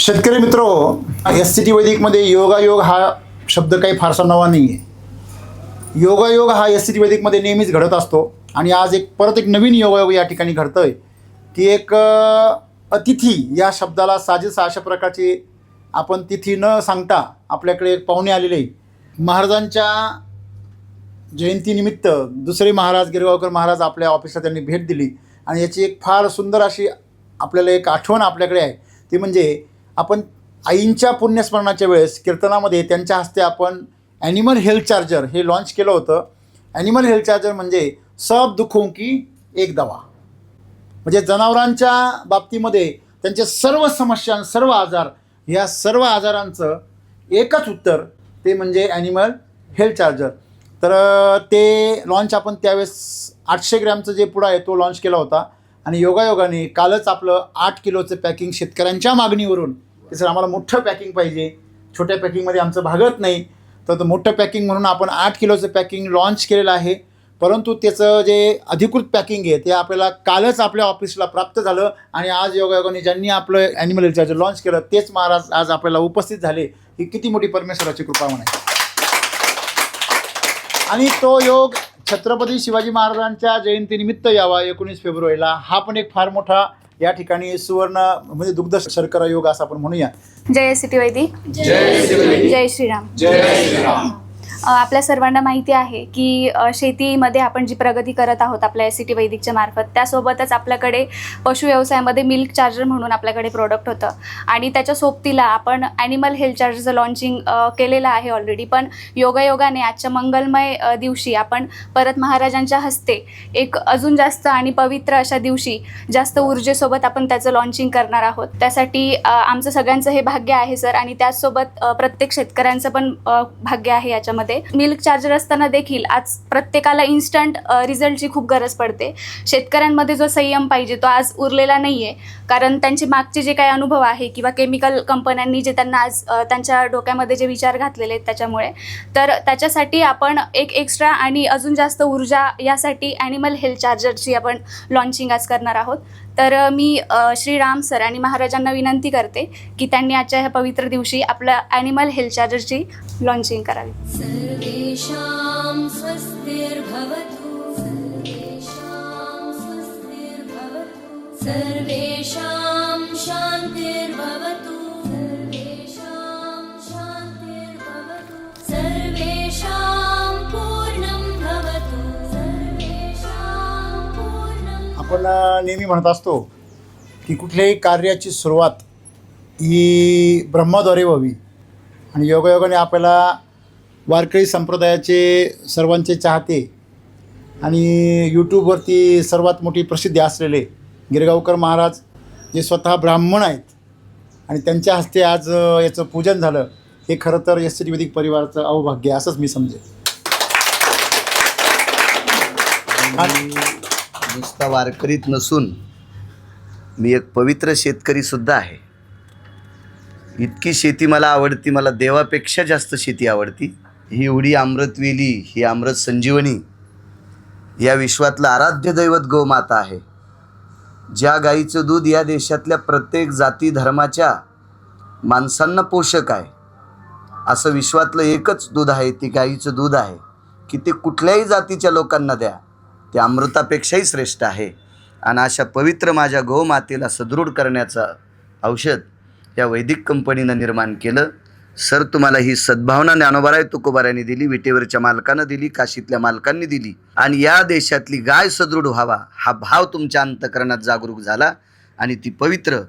शेतकरी मित्रो, SCT वैदिकमध्ये योगायोग हा शब्द काही फारसा नवा नाही आहे. योगायोग हा SCT वैदिकमध्ये नेहमीच घडत असतो आणि आज परत एक नवीन योगायोग या ठिकाणी घडतं आहे की एक अतिथी या शब्दाला साजेसा अशा प्रकारची आपण तिथी न सांगता आपल्याकडे एक पाहुणे आलेले महाराजांच्या जयंतीनिमित्त दुसरे महाराज गिरगावकर महाराज आपल्या ऑफिसला त्यांनी भेट दिली आणि याची एक फार सुंदर अशी आपल्याला एक आठवण आपल्याकडे आहे. ती म्हणजे आपण आईंच्या पुण्यस्मरणाच्या वेळेस कीर्तनामध्ये त्यांच्या हस्ते आपण ॲनिमल हेल्थ चार्जर हे लॉन्च केलं होतं. ॲनिमल हेल्थ चार्जर म्हणजे सब दुखों की एक दवा, म्हणजे जनावरांच्या बाबतीमध्ये त्यांचे सर्व समस्या सर्व आजार या सर्व आजारांचं एकच उत्तर ते म्हणजे ॲनिमल हेल्थ चार्जर. तर ते लॉन्च आपण त्यावेळेस 800 ग्रॅमचं जे पुडा आहे तो लॉन्च केला होता आणि योगायोगाने कालच आपलं 8 किलोचं पॅकिंग शेतकऱ्यांच्या मागणीवरून की सर आम्हाला मोठं पॅकिंग पाहिजे, छोट्या पॅकिंगमध्ये आमचं भागत नाही, तर मोठं पॅकिंग म्हणून आपण 8 किलोचं पॅकिंग लॉन्च केलेलं आहे. परंतु त्याचं जे अधिकृत पॅकिंग आहे ते आपल्याला कालच आपल्या ऑफिसला प्राप्त झालं आणि आज योगायोगाने ज्यांनी आपलं ॲनिमल हेल्थ चार्जर लॉन्च केलं तेच महाराज आज आपल्याला उपस्थित झाले. ही किती मोठी परमेश्वराची कृपा म्हणायची. आणि तो योग छत्रपती शिवाजी महाराजांच्या जयंतीनिमित्त यावा 19 फेब्रुवारीला. हा पण एक फार मोठा या ठिकाणी सुवर्ण म्हणजे दुग्ध शर्करा योग असं आपण म्हणूया. जय SCT वैदिक, जय श्रीराम. आपल्या सर्वांना माहिती आहे की शेतीमध्ये आपण जी प्रगती करत आहोत आपल्या SCT वैदिकच्या मार्फत, त्यासोबतच आपल्याकडे पशु व्यवसायामध्ये मिल्क चार्जर म्हणून आपल्याकडे प्रोडक्ट होतं आणि त्याच्या सोबतीला आपण ॲनिमल हेल्थ चार्जरचं लॉन्चिंग केलेलं आहे ऑलरेडी. पण योगायोगाने आजच्या मंगलमय दिवशी आपण परत महाराजांच्या हस्ते एक अजून जास्त आणि पवित्र अशा दिवशी जास्त ऊर्जेसोबत आपण त्याचं लॉन्चिंग करणार आहोत. त्यासाठी आमचं सगळ्यांचं हे भाग्य आहे सर आणि त्याचसोबत प्रत्येक शेतकऱ्यांचं पण भाग्य आहे. याच्यामध्ये मिल्क चार्जर असताना देखील आज प्रत्येकाला इन्स्टंट रिझल्टची खूप गरज पडते. शेतकऱ्यांमध्ये जो संयम पाहिजे तो आज उरलेला नाही आहे, कारण त्यांचे मागचे जे काही अनुभव आहे किंवा केमिकल कंपन्यांनी जे त्यांना आज त्यांच्या डोक्यामध्ये जे विचार घातलेले आहेत त्याच्यामुळे, तर त्याच्यासाठी आपण एक एक्स्ट्रा आणि अजून जास्त ऊर्जा यासाठी ॲनिमल हेल्थ चार्जरची आपण लॉन्चिंग आज करणार आहोत. तर मी श्रीराम सर आणि महाराजांना विनंती करते की त्यांनी आजच्या ह्या पवित्र दिवशी आपलं ॲनिमल हेल्थ चार्जरची लॉन्चिंग करावी. सर्वेषां स्वस्तिर्भवतु, सर्वेषां स्वस्तिर्भवतु, सर्वेषां शान्तिर्भवतु, सर्वेषां शान्तिर्भवतु, सर्वेषां पूर्णं भवतु, सर्वेषां पूर्णं. आपण नेहमी म्हणत असतो की कुठल्याही कार्याची सुरुवात ही ब्रह्माद्वारे व्हावी आणि योगायोगाने आपल्याला वारकरी संप्रदायाचे सर्वांचे चाहते आणि यूट्यूबवरती सर्वात मोठी प्रसिद्धी असलेले गिरगावकर महाराज जे स्वतः ब्राह्मण आहेत आणि त्यांच्या हस्ते आज याचं पूजन झालं, हे खरं तर SCT वैदिक परिवाराचं अवभाग्य असंच मी समजेन. नुसता वारकरीत नसून मी एक पवित्र शेतकरीसुद्धा आहे. इतकी शेती मला आवडती, मला देवापेक्षा जास्त शेती आवडती. ही एवढी अमृतवेली, ही अमृत संजीवनी, या विश्वातलं आराध्य दैवत गोमाता आहे. ज्या गाईचं दूध या देशातल्या प्रत्येक जाती धर्माच्या माणसांना पोषक आहे, असं विश्वातलं एकच दूध आहे, ती गाईचं दूध आहे की ते कुठल्याही जातीच्या लोकांना द्या, ते अमृतापेक्षाही श्रेष्ठ आहे. आणि अशा पवित्र माझ्या गोमातेला सदृढ करण्याचं औषध या वैदिक कंपनीनं निर्माण केलं. सर, तुम्हाला ही सद्भावना ज्ञानोबाराय तुकोबारायांनी दिली, विटेवरच्या मालकानं दिली, काशीतल्या मालकांनी दिली आणि या देशातली गाय सदृढ व्हावा हा भाव तुमच्या अंतकरणात जागरूक झाला आणि ती पवित्र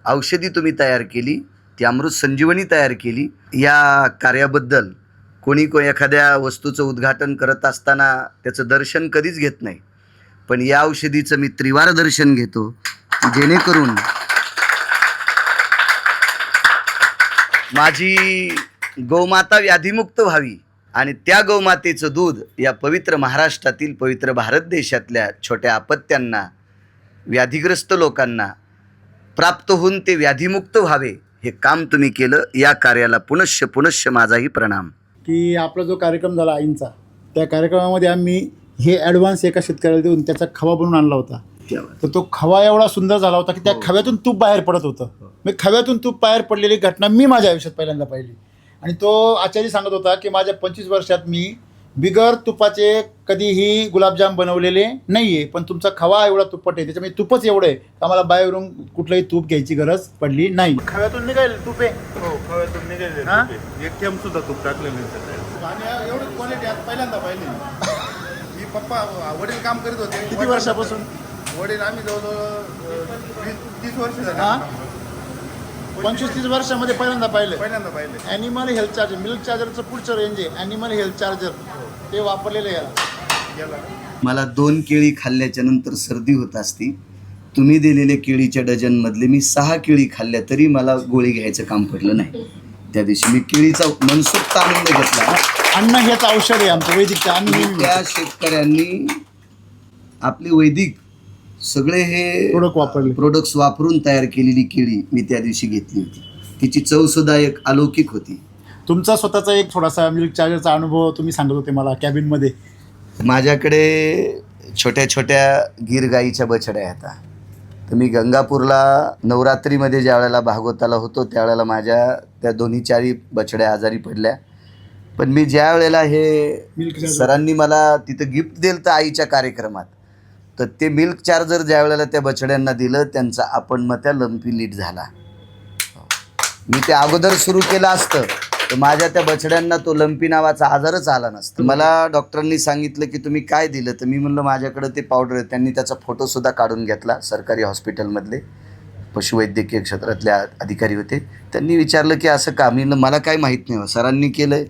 औषधी तुम्ही तयार केली, ती अमृत संजीवनी तयार केली. या कार्याबद्दल कोणी एखाद्या वस्तूचं उद्घाटन करत असताना त्याचं दर्शन कधीच घेत नाही, पण या औषधीचं मी त्रिवार दर्शन घेतो जेणेकरून माझी गोमाता व्याधीमुक्त व्हावी आणि त्या गोमातेचं दूध या पवित्र महाराष्ट्रातील, पवित्र भारत देशातल्या छोट्या अपत्यांना, व्याधिग्रस्त लोकांना प्राप्त होऊन ते व्याधीमुक्त व्हावे, हे काम तुम्ही केलं. या कार्याला पुनश्च माझाही प्रणाम. की आपला जो कार्यक्रम झाला आईंचा, त्या कार्यक्रमामध्ये आम्ही हे ॲडव्हान्स एका शेतकऱ्याला देऊन त्याचा खवा बनवून आणला होता. तर तो खवा एवढा सुंदर झाला होता की त्या खव्यातून तूप बाहेर पडत होतं. मी खव्यातून तूप बाहेर पडलेली घटना मी माझ्या आयुष्यात पहिल्यांदा पाहिली. आणि तो आचार्य सांगत होता की माझ्या 25 वर्षात मी बिगर तुपाचे कधीही गुलाबजाम बनवलेले नाही आहे, पण तुमचा खवा एवढा तुप्पट आहे, त्याच्यामुळे तुपच एवढं आहे आम्हाला बाहेरून कुठलंही तूप घ्यायची गरज पडली नाही. खव्यातून निघाल तूप आहे. हो, खव्यातून निघाले हा? एक थेंब सुद्धा तूप टाकलेलं नाही त्याच्यात. आणि एवढी क्वालिटी आज पहिल्यांदा पाहिली. मी पप्पा वडील काम करीत होते. किती वर्षापासून? वडील आम्ही जवळजवळ 30 वर्ष झाले हा? काम करतो. 25-30 वर्षामध्ये पहिल्यांदा पाहिलं. पहिल्यांदा पाहिले. ॲनिमल हेल्थ चार्जर, मिल्क चार्जरचं पुढचं रेंज आहे ॲनिमल हेल्थ चार्जर, ते वापरलेलं आहे याला. गेला मला 2 केळी खाल्ल्याच्या नंतर सर्दी होत असती. तुम्ही दिलेल्या केळीच्या डझनमधले मी 6 केळी खाल्ल्या तरी मला गोळी घ्यायचं काम पडलं नाही. त्या दिवशी मी केळीचा मनसोक्त आनंद घेतला. अन्न हेच औषध आहे आमचं वैदिकचं अन्न. त्या शेतकऱ्यांनी आपले वैदिक सगळे हे प्रोडक्ट वापरले. प्रोडक्ट्स वापरून तयार केलेली केळी मी त्या दिवशी घेतली होती. तिची चवसुद्धा एक अलौकिक होती. तुमचा स्वतःचा एक थोडासा मिल्क चार्जरचा अनुभव तुम्ही सांगत होते मला कॅबिनमध्ये. माझ्याकडे छोट्या छोट्या गीर गाईच्या बछड्या आहेत. तर मी गंगापूरला नवरात्रीमध्ये ज्या वेळेला भागवताला होतो त्यावेळेला माझ्या त्या 2-4 बछड्या आजारी पडल्या. पण मी ज्या वेळेला मिल्क हे चार्जर. सरांनी मला तिथं गिफ्ट दिलं तर आईच्या कार्यक्रमात, तर ते मिल्क चार्जर ज्या वेळेला त्या बछड्यांना दिलं त्यांचा अपणमत्या लंपी लीट झाला. मी ते अगोदर सुरू केलं असतं तर माझ्या त्या बछड्यांना तो लंपी नावाचा आजारच आला नसता. मला डॉक्टरांनी सांगितलं की तुम्ही काय दिलं, तर मी म्हणलं माझ्याकडं ते पावडर आहे. त्यांनी त्याचा फोटोसुद्धा काढून घेतला. सरकारी हॉस्पिटलमधले पशुवैद्यकीय क्षेत्रातले अधिकारी होते. त्यांनी विचारलं की असं का? मी म्हणलं मला काय माहीत नाही, सरांनी केलं आहे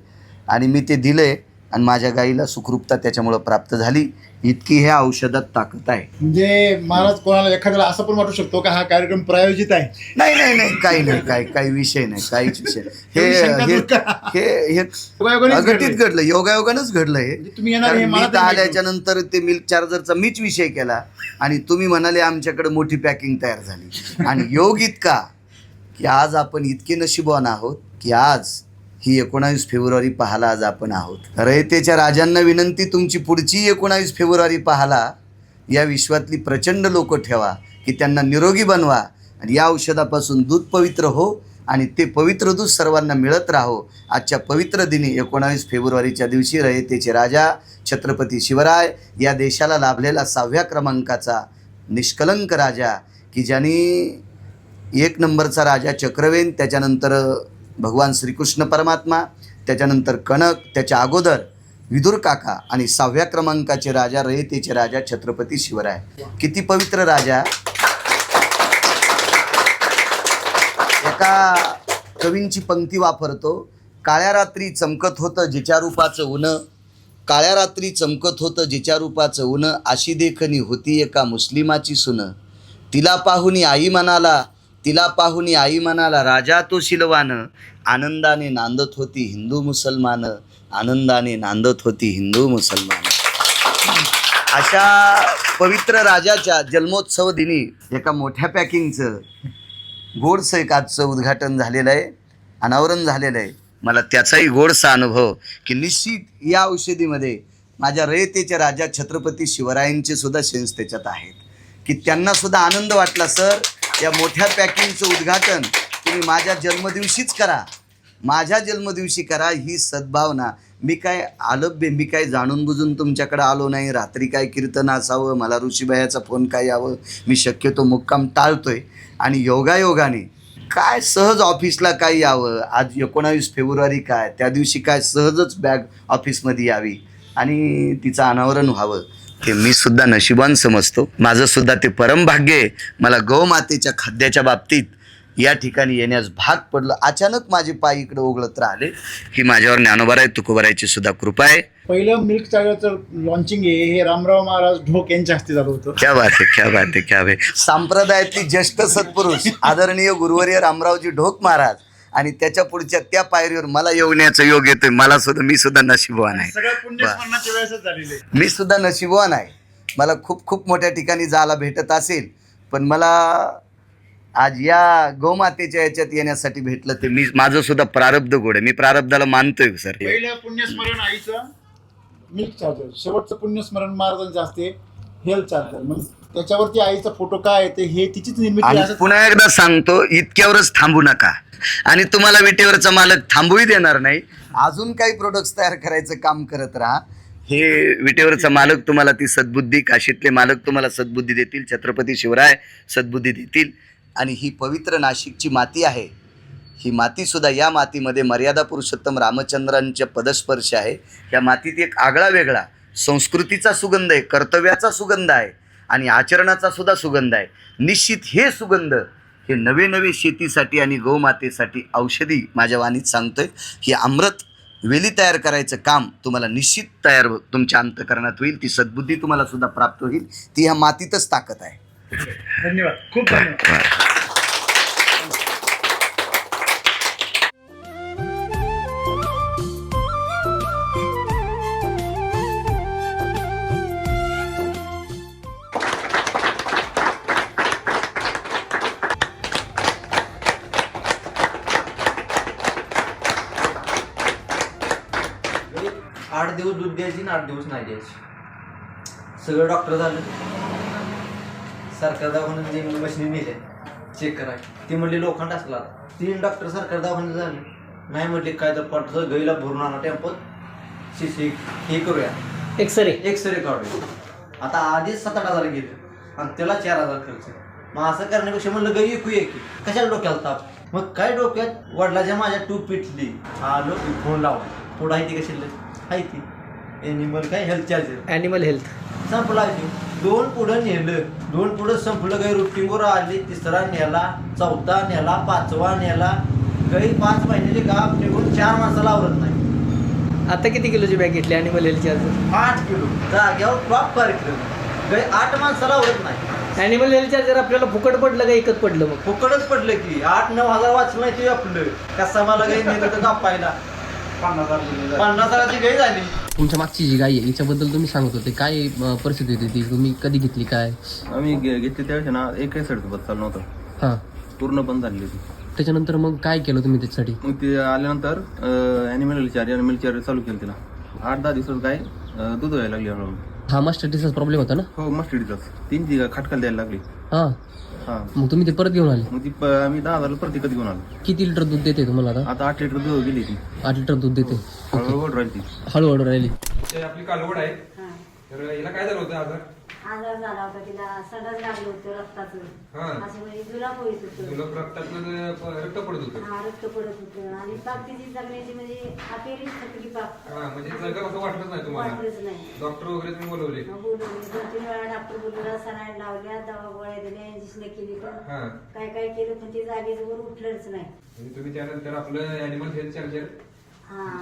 आणि मी ते दिलं आहे आणि माझ्या गाईला सुखरूपता त्याच्यामुळं प्राप्त झाली. इतकी ह्या औषधात ताकद आहे. म्हणजे महाराज कोणाला एखाद्याला असं पण वाटू शकतो का हा कार्यक्रम प्रायोजित आहे? नाही नाही नाही, काही नाही, काही विषय नाही, काहीच विषय हे शंका हे दूर करा. हे हे योगायोगानेच अघटित घडलंय. घडलं, योगायोगानंच घडलं हे. म्हणजे तुम्ही येणार हे कारण मी मला तर तरी माहिती आल्याच्या नंतर ते मिल्क चार्जरचा मीच विषय केला आणि तुम्ही म्हणाले आमच्याकडे मोठी पॅकिंग तयार झाली. आणि योग इतका की आज आपण इतके नशीबवान आहोत की आज ही 19 फेब्रुवारी पाहायला आज आपण आहोत. रयतेच्या राजांना विनंती, तुमची पुढची 19 फेब्रुवारी पाहायला या विश्वातली प्रचंड लोक ठेवा की त्यांना निरोगी बनवा आणि या औषधापासून दूध पवित्र हो आणि ते पवित्र दूध सर्वांना मिळत राहो. आजच्या पवित्र दिनी 19 फेब्रुवारीच्या दिवशी रयतेचे राजा छत्रपती शिवराय या देशाला लाभलेला 6व्या क्रमांकाचा निष्कलंक राजा की ज्यांनी 1 नंबरचा राजा चक्रवेन, त्याच्यानंतर भगवान श्रीकृष्ण परमात्मा, त्याच्यानंतर कणक, त्याच्या अगोदर विदुर काका आणि 6व्या क्रमांकाचे राजा रयतेचे राजा छत्रपती शिवराय. किती पवित्र राजा. एका कवींची पंक्ती वापरतो, काळ्या रात्री चमकत होतं जिच्या रूपाचं ऊन, काळ्या रात्री चमकत होतं जिच्या रूपाचं ऊन, अशी देखणी होती एका मुस्लिमाची सुन, तिला पाहुनी आई म्हणाला, तिला पाहुनी आई म्हणाला राजा तो शिलवान, आनंदाने नांदत होती हिंदू मुसलमान, आनंदाने नांदत होती हिंदू मुसलमान. अशा पवित्र राजाच्या जन्मोत्सव दिनी एका मोठ्या पॅकिंगचं गोडसं एक आजचं उद्घाटन झालेलं आहे, अनावरण झालेलं आहे. मला त्याचाही गोडसा अनुभव की निश्चित या औषधीमध्ये माझ्या रयतेच्या राजा छत्रपती शिवरायांचे सुद्धा सेन्स त्याच्यात आहेत की त्यांनासुद्धा आनंद वाटला. सर, या मोठ्या पॅकिंगचं उद्घाटन तुम्ही माझ्या जन्मदिवशीच करा, माझ्या जन्मदिवशी करा. ही सद्भावना. मी काय आलब्य, मी काय जाणून बुजून तुमच्याकडे आलो नाही. रात्री काय कीर्तन असावं, मला ऋषीबायाचा फोन काय यावं, मी शक्यतो मुक्काम टाळतोय. आणि योगायोगाने काय सहज ऑफिसला काय यावं. आज 19 फेब्रुवारी काय, त्या दिवशी काय सहजच बॅग ऑफिसमध्ये यावी आणि तिचं अनावरण व्हावं, ते मी सुद्धा नशिबान समजतो. माझं सुद्धा ते परमभाग्य आहे. मला गौमातेच्या खाद्याच्या बाबतीत या ठिकाणी येण्यास भाग पडलं. अचानक माझे पाय इकडे ओघळत राहिले. ही माझ्यावर ज्ञानोबाराय तुकोबारायची सुद्धा कृपा आहे. पहिलं मिल्क चार्जरचं लॉन्चिंग आहे हे रामराव महाराज ढोक यांच्या हस्ते झालं होतं. क्या बात आहे, क्या बात आहे, क्या बात आहे. संप्रदायातली ज्येष्ठ सत्पुरुष आदरणीय गुरुवर्य रामरावजी ढोक महाराज आणि त्याच्या पुढच्या त्या पायरीवर मला येण्याचा योग येतोय. मला सुद्धा, मी सुद्धा नशीबवान आहे. सगळ्या पुण्यस्मरणाच्या वेळेसच झालेले. मी सुद्धा नशीबवान आहे. मला खूप खूप मोठ्या ठिकाणी जायला भेटत असेल, पण मला आज या गौमातेच्या याच्यात येण्यासाठी भेटलं ते मी, माझं सुद्धा प्रारब्ध गोड आहे. मी प्रारब्धाला मानतोय सर. पहिलं पुण्यस्मरण आईचं मिल्क चार्जर, शेवटचं पुण्यस्मरण महाराजांचं असते हेल्थ चार्जर मग त्याच्यावरती आईचा फोटो काय आहे ते हे तिचीच निर्मिती आणि आहे. पुन्हा एकदा सांगतो, इतक्यावरच थांबू नका. आणि तुम्हाला विटेवरचा मालक थांबूही देणार नाही. अजून काही प्रोडक्ट्स तयार करायचं काम करत राहा. हे विटेवरचा मालक तुम्हाला ती सद्बुद्धी, काशीतले मालक तुम्हाला सद्बुद्धी देतील, छत्रपती शिवराय सद्बुद्धी देतील. आणि ही पवित्र नाशिकची माती आहे. ही मातीसुद्धा, या मातीमध्ये मर्यादा पुरुषोत्तम रामचंद्रांच्या पदस्पर्श आहे. या मातीत एक आगळा वेगळा संस्कृतीचा सुगंध आहे, कर्तव्याचा सुगंध आहे आणि आचरणाचा सुद्धा सुगंध आहे. निश्चित हे सुगंध हे नवे नवे शेतीसाठी आणि गोमातेसाठी औषधी माझ्या वाणीत सांगतोय. ही अमृत वेली तयार करायचं काम तुम्हाला निश्चित तयार तुमच्या अंतःकरणात होईल. ती सद्बुद्धी तुम्हाला सुद्धा प्राप्त होईल. ती ह्या मातीतच ताकद आहे. धन्यवाद, खूप धन्यवाद. आठ दिवस दूध द्यायची आणि 8 दिवस नाही द्यायची. सगळं डॉक्टर झालं, सरकार दवाखान्यात मशीन नेले चेक कराय. ती म्हणली लोखंड असला. 3 डॉक्टर सरकार दवाखान्यात झाले, नाही म्हटले काय तर पटचं गईला भरून आणा टेम्पोत, शिशी हे करूया, एक्सरे काढूया. आता आधीच 7-8 हजार गेले आणि त्याला 4 हजार खर्च. मग असं करण्यापेक्षा म्हणलं गई ऐकूया की कशाला डोक्याला ताप. मग काय डोक्यात वडिलाच्या माझ्या टूप पिटली. आलो फोन लावा, पुढं आहे ती कशी आहे ती ॲनिमल काय हेल्थ चार्जर, ॲनिमल हेल्थ संपला. 2 पुढं नेलं, 2 पुढं संपलं. गाई रुटीनवर आली, 3रा नेला, 4था नेला, 5वा नेला. गाई 5 महिन्याची गाप निघून 4 माणसाला आवरत नाही. आता किती किलोची बॅग घेतली ॲनिमल हेल्थ चार्जर? 8 किलो जाग्यावर टॉप कार्यक्रम. गाई 8 माणसाला आवरत नाही. ॲनिमल हेल्थ चार्जर आपल्याला फुकट पडलं का एकच पडलं? मग फुकटच पडलं की 8-9 हजार वाचलं नाही ते आपलं. कसा मला गाई नेलं तर कापायला 50 हजाराची गाई झाली. तुमच्या मागची जी गाय आहे याच्याबद्दल तुम्ही सांगत होते, काय परिस्थिती होती ती, तुम्ही कधी घेतली काय? आम्ही घेतली त्यावेळेस ना एकही सर्टिफिकेट चालू नव्हतं, हां. पूर्ण बंद झाली होती. त्याच्यानंतर मग काय केलं तुम्ही त्याच्यासाठी? मग ते आल्यानंतर ॲनिमल चार्जर चालू केलं तिला. 8-10 दिवसात काय दूध व्हायला लागली हळूहळू. हा मास्टर्टीचा प्रॉब्लेम होता ना? हो, मस्टडीचाच 3 खाटकाला द्यायला लागली. हां. हां, मग तुम्ही ते परत घेऊन आले? मग ती आम्ही 10 हजार प्रति कधी घेऊन आलो. किती लिटर दूध देते तुम्हाला आता? आता 8 लिटर दूध गेली ती. 8 लिटर दूध देते. हळूहळू राहिली ती. हळूहळू राहिली. आपली कालवड आहे, तर हिला काय झालं होतं आजार झाला होता, तिला सडच लागलं होतं रक्ताचं. असे म्हणजे जुलाब होत होतं, जुलाब रक्तातलं रक्त पडत होतं. हा, रक्त पडत होतं आणि पाक तिची जगण्याची म्हणजे अखेरीच थकली पाक. म्हणजे जगा असं वाटलंच नाही तुम्हाला? वाटलंच नाही. डॉक्टर वगैरे तुम्ही बोलवले? बोलवले 2-3 वेळा डॉक्टर बोलवला, सलाईन लावल्या, दवा गोळ्या दिल्या, इंजेक्शन केली, पण काय काय केलं पण ते जागेवर उठलंच नाही. म्हणजे तुम्ही त्यानंतर आपलं ॲनिमल हेल्थ चार्जर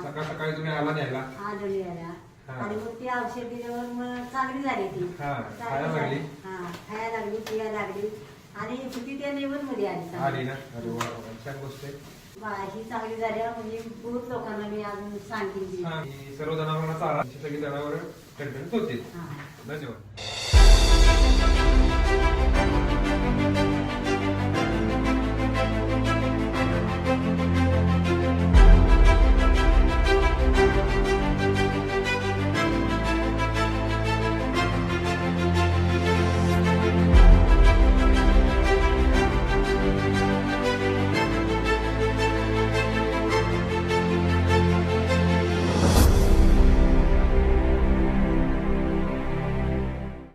सकाळी तुम्ही आला न्यायला? आढळली आल्या आणि मग ती औषध दिल्यावर मग चांगली झाली ती. खायला लागली? खायला लागली, पिया लागली आणि ती त्या लेवल मध्ये आली ना. अरे वा, छान गोष्ट आहे. ही चांगली झाली म्हणजे बहुत लोकांना मी अजून सांगेन. सर्व जनावरांना चारा, सगळी जनावर ठणठणीत होते. धन्यवाद.